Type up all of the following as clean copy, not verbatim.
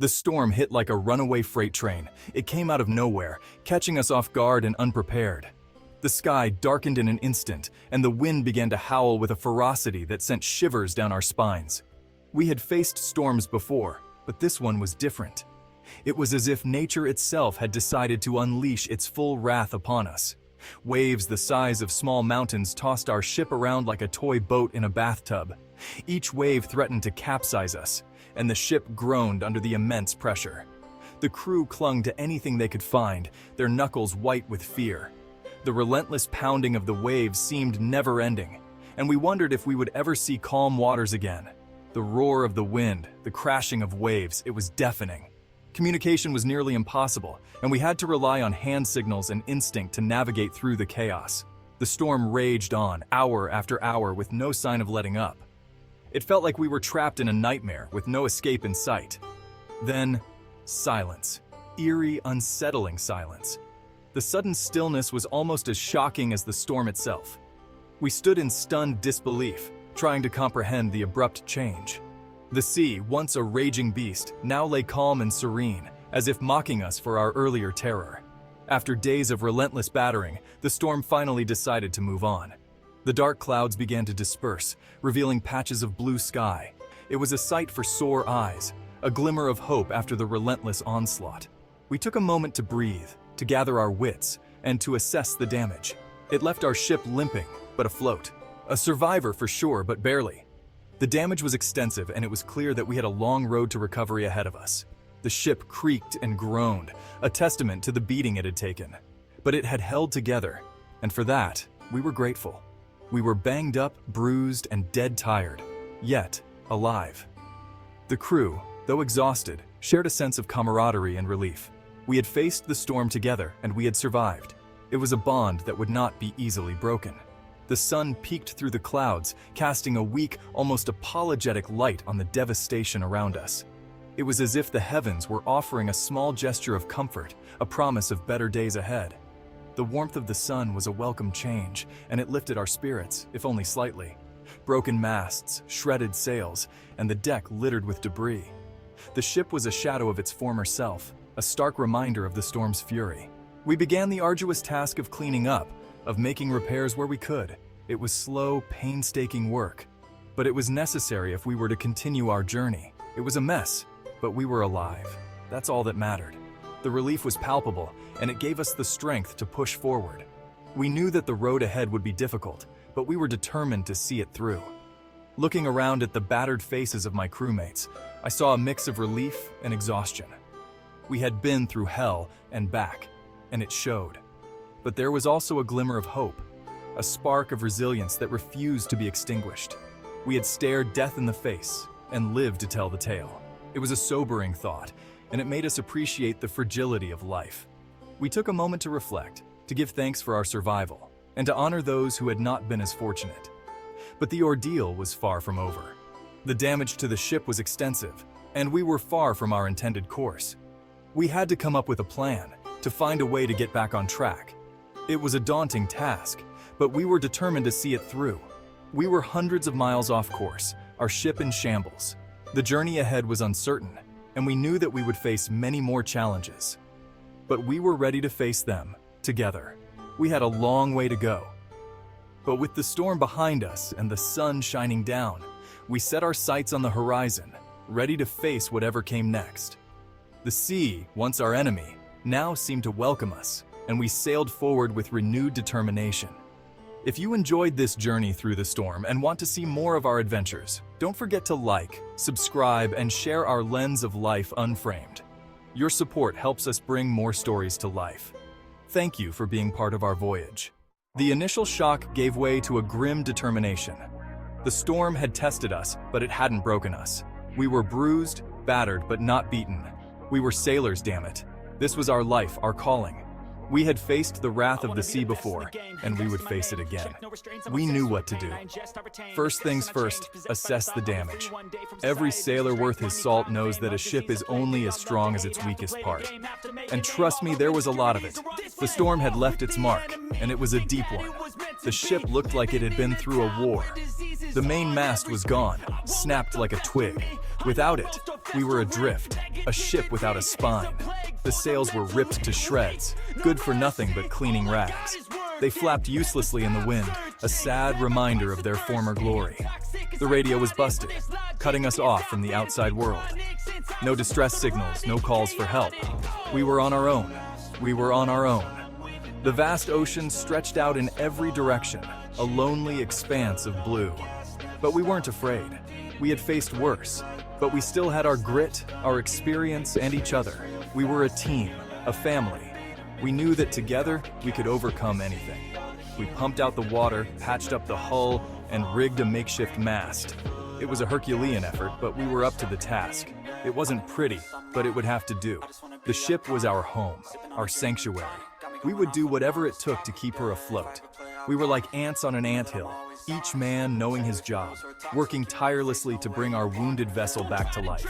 The storm hit like a runaway freight train. It came out of nowhere, catching us off guard and unprepared. The sky darkened in an instant, and the wind began to howl with a ferocity that sent shivers down our spines. We had faced storms before, but this one was different. It was as if nature itself had decided to unleash its full wrath upon us. Waves the size of small mountains tossed our ship around like a toy boat in a bathtub. Each wave threatened to capsize us, and the ship groaned under the immense pressure. The crew clung to anything they could find, their knuckles white with fear. The relentless pounding of the waves seemed never-ending, and we wondered if we would ever see calm waters again. The roar of the wind, the crashing of waves, it was deafening. Communication was nearly impossible, and we had to rely on hand signals and instinct to navigate through the chaos. The storm raged on, hour after hour, with no sign of letting up. It felt like we were trapped in a nightmare with no escape in sight. Then, silence. Eerie, unsettling silence. The sudden stillness was almost as shocking as the storm itself. We stood in stunned disbelief, trying to comprehend the abrupt change. The sea, once a raging beast, now lay calm and serene, as if mocking us for our earlier terror. After days of relentless battering, the storm finally decided to move on. The dark clouds began to disperse, revealing patches of blue sky. It was a sight for sore eyes, a glimmer of hope after the relentless onslaught. We took a moment to breathe, to gather our wits, and to assess the damage. It left our ship limping, but afloat. A survivor for sure, but barely. The damage was extensive, and it was clear that we had a long road to recovery ahead of us. The ship creaked and groaned, a testament to the beating it had taken. But it had held together, and for that, we were grateful. We were banged up, bruised, and dead tired, yet alive. The crew, though exhausted, shared a sense of camaraderie and relief. We had faced the storm together, and we had survived. It was a bond that would not be easily broken. The sun peeked through the clouds, casting a weak, almost apologetic light on the devastation around us. It was as if the heavens were offering a small gesture of comfort, a promise of better days ahead. The warmth of the sun was a welcome change, and it lifted our spirits, if only slightly. Broken masts, shredded sails, and the deck littered with debris. The ship was a shadow of its former self, a stark reminder of the storm's fury. We began the arduous task of cleaning up, of making repairs where we could. It was slow, painstaking work, but it was necessary if we were to continue our journey. It was a mess, but we were alive. That's all that mattered. The relief was palpable, and it gave us the strength to push forward. We knew that the road ahead would be difficult, but we were determined to see it through. Looking around at the battered faces of my crewmates, I saw a mix of relief and exhaustion. We had been through hell and back, and it showed. But there was also a glimmer of hope, a spark of resilience that refused to be extinguished. We had stared death in the face and lived to tell the tale. It was a sobering thought, and it made us appreciate the fragility of life. We took a moment to reflect, to give thanks for our survival, and to honor those who had not been as fortunate. But the ordeal was far from over. The damage to the ship was extensive, and we were far from our intended course. We had to come up with a plan, to find a way to get back on track. It was a daunting task, but we were determined to see it through. We were hundreds of miles off course, our ship in shambles. The journey ahead was uncertain, and we knew that we would face many more challenges. But we were ready to face them, together. We had a long way to go. But with the storm behind us and the sun shining down, we set our sights on the horizon, ready to face whatever came next. The sea, once our enemy, now seemed to welcome us, and we sailed forward with renewed determination. If you enjoyed this journey through the storm and want to see more of our adventures, don't forget to like, subscribe, and share our Lens of Life Unframed. Your support helps us bring more stories to life. Thank you for being part of our voyage. The initial shock gave way to a grim determination. The storm had tested us, but it hadn't broken us. We were bruised, battered, but not beaten. We were sailors, damn it. This was our life, our calling. We had faced the wrath of the sea before, and we would face it again. We knew what to do. First things first, assess the damage. Every sailor worth his salt knows that a ship is only as strong as its weakest part. And trust me, there was a lot of it. The storm had left its mark, and it was a deep one. The ship looked like it had been through a war. The main mast was gone, snapped like a twig. Without it, We were adrift, a ship without a spine. The sails were ripped to shreds, good for nothing but cleaning rags. They flapped uselessly in the wind, a sad reminder of their former glory. The radio was busted, cutting us off from the outside world. No distress signals, no calls for help. We were on our own. We were on our own. The vast ocean stretched out in every direction, a lonely expanse of blue. But we weren't afraid. We had faced worse, but we still had our grit, our experience, and each other. We were a team, a family. We knew that together we could overcome anything. We pumped out the water, patched up the hull, and rigged a makeshift mast. It was a Herculean effort, but we were up to the task. It wasn't pretty, but it would have to do. The ship was our home, our sanctuary. We would do whatever it took to keep her afloat. We were like ants on an anthill, each man knowing his job, working tirelessly to bring our wounded vessel back to life.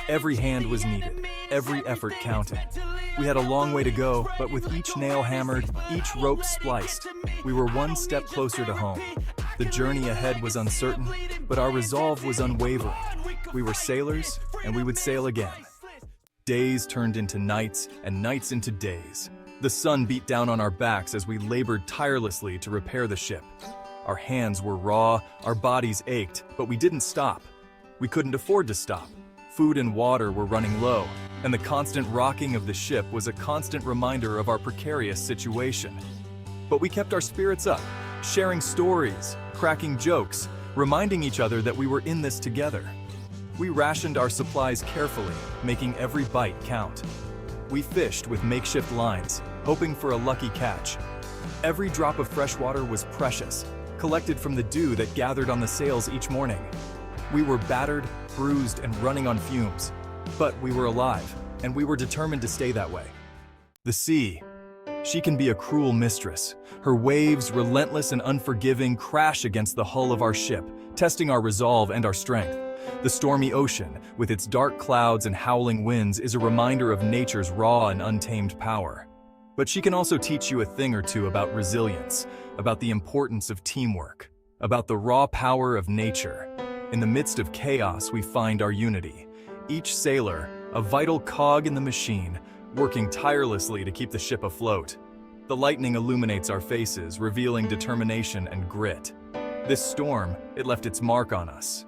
Every hand was needed, every effort counted. We had a long way to go, but with each nail hammered, each rope spliced, we were one step closer to home. The journey ahead was uncertain, but our resolve was unwavering. We were sailors, and we would sail again. Days turned into nights, and nights into days. The sun beat down on our backs as we labored tirelessly to repair the ship. Our hands were raw, our bodies ached, but we didn't stop. We couldn't afford to stop. Food and water were running low, and the constant rocking of the ship was a constant reminder of our precarious situation. But we kept our spirits up, sharing stories, cracking jokes, reminding each other that we were in this together. We rationed our supplies carefully, making every bite count. We fished with makeshift lines, hoping for a lucky catch. Every drop of fresh water was precious, collected from the dew that gathered on the sails each morning. We were battered, bruised, and running on fumes. But we were alive, and we were determined to stay that way. The sea. She can be a cruel mistress. Her waves, relentless and unforgiving, crash against the hull of our ship, testing our resolve and our strength. The stormy ocean, with its dark clouds and howling winds, is a reminder of nature's raw and untamed power. But she can also teach you a thing or two about resilience, about the importance of teamwork, about the raw power of nature. In the midst of chaos, we find our unity. Each sailor, a vital cog in the machine, working tirelessly to keep the ship afloat. The lightning illuminates our faces, revealing determination and grit. This storm, it left its mark on us.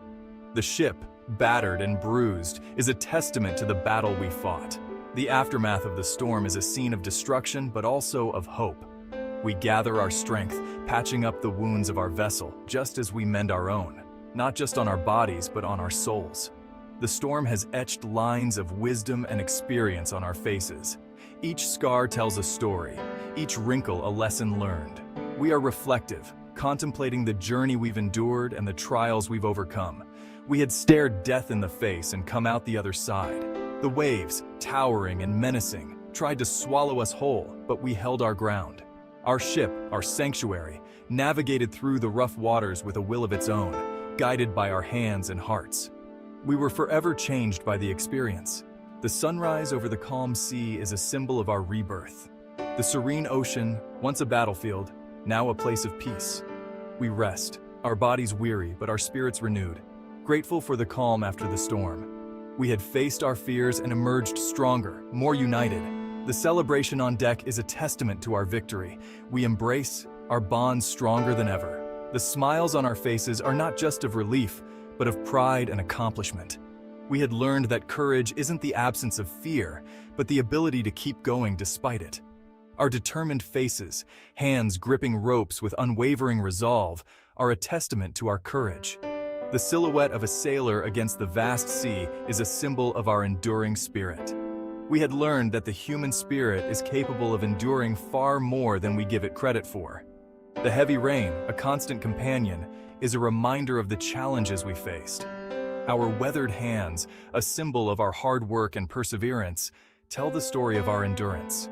The ship, battered and bruised, is a testament to the battle we fought. The aftermath of the storm is a scene of destruction, but also of hope. We gather our strength, patching up the wounds of our vessel, just as we mend our own, not just on our bodies, but on our souls. The storm has etched lines of wisdom and experience on our faces. Each scar tells a story, each wrinkle a lesson learned. We are reflective, contemplating the journey we've endured and the trials we've overcome. We had stared death in the face and come out the other side. The waves, towering and menacing, tried to swallow us whole, but we held our ground. Our ship, our sanctuary, navigated through the rough waters with a will of its own, guided by our hands and hearts. We were forever changed by the experience. The sunrise over the calm sea is a symbol of our rebirth. The serene ocean, once a battlefield, now a place of peace. We rest, our bodies weary but our spirits renewed, grateful for the calm after the storm. We had faced our fears and emerged stronger, more united. The celebration on deck is a testament to our victory. We embrace our bonds stronger than ever. The smiles on our faces are not just of relief, but of pride and accomplishment. We had learned that courage isn't the absence of fear, but the ability to keep going despite it. Our determined faces, hands gripping ropes with unwavering resolve, are a testament to our courage. The silhouette of a sailor against the vast sea is a symbol of our enduring spirit. We had learned that the human spirit is capable of enduring far more than we give it credit for. The heavy rain, a constant companion, is a reminder of the challenges we faced. Our weathered hands, a symbol of our hard work and perseverance, tell the story of our endurance.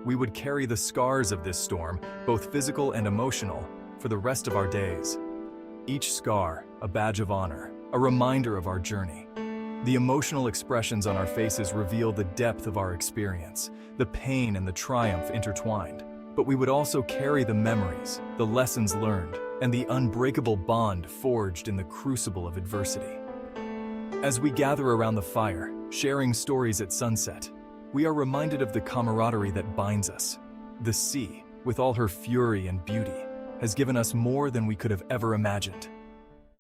We would carry the scars of this storm, both physical and emotional, for the rest of our days. Each scar, a badge of honor, a reminder of our journey. The emotional expressions on our faces reveal the depth of our experience, the pain and the triumph intertwined. But we would also carry the memories, the lessons learned, and the unbreakable bond forged in the crucible of adversity. As we gather around the fire, sharing stories at sunset, we are reminded of the camaraderie that binds us. The sea, with all her fury and beauty, has given us more than we could have ever imagined.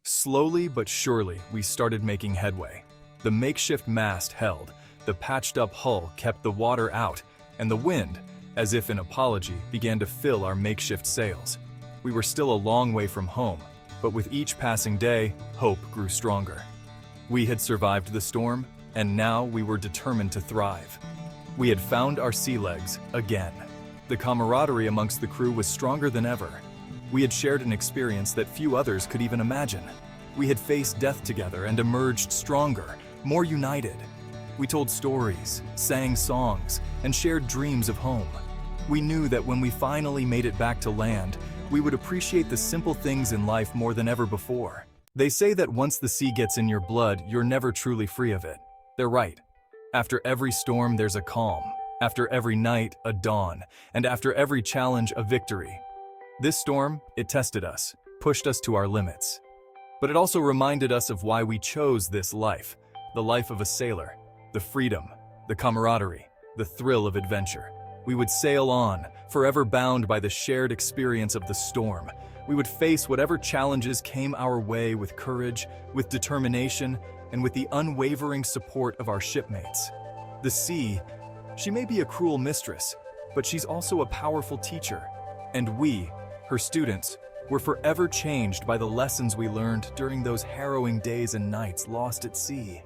Slowly but surely, we started making headway. The makeshift mast held, the patched-up hull kept the water out, and the wind, as if in apology, began to fill our makeshift sails. We were still a long way from home, but with each passing day, hope grew stronger. We had survived the storm, and now we were determined to thrive. We had found our sea legs again. The camaraderie amongst the crew was stronger than ever. We had shared an experience that few others could even imagine. We had faced death together and emerged stronger, more united. We told stories, sang songs, and shared dreams of home. We knew that when we finally made it back to land, we would appreciate the simple things in life more than ever before. They say that once the sea gets in your blood, you're never truly free of it. They're right. After every storm, there's a calm. After every night, a dawn. And after every challenge, a victory. This storm, it tested us, pushed us to our limits. But it also reminded us of why we chose this life, the life of a sailor, the freedom, the camaraderie, the thrill of adventure. We would sail on, forever bound by the shared experience of the storm. We would face whatever challenges came our way with courage, with determination, and with the unwavering support of our shipmates. The sea, she may be a cruel mistress, but she's also a powerful teacher. And we, her students, were forever changed by the lessons we learned during those harrowing days and nights lost at sea.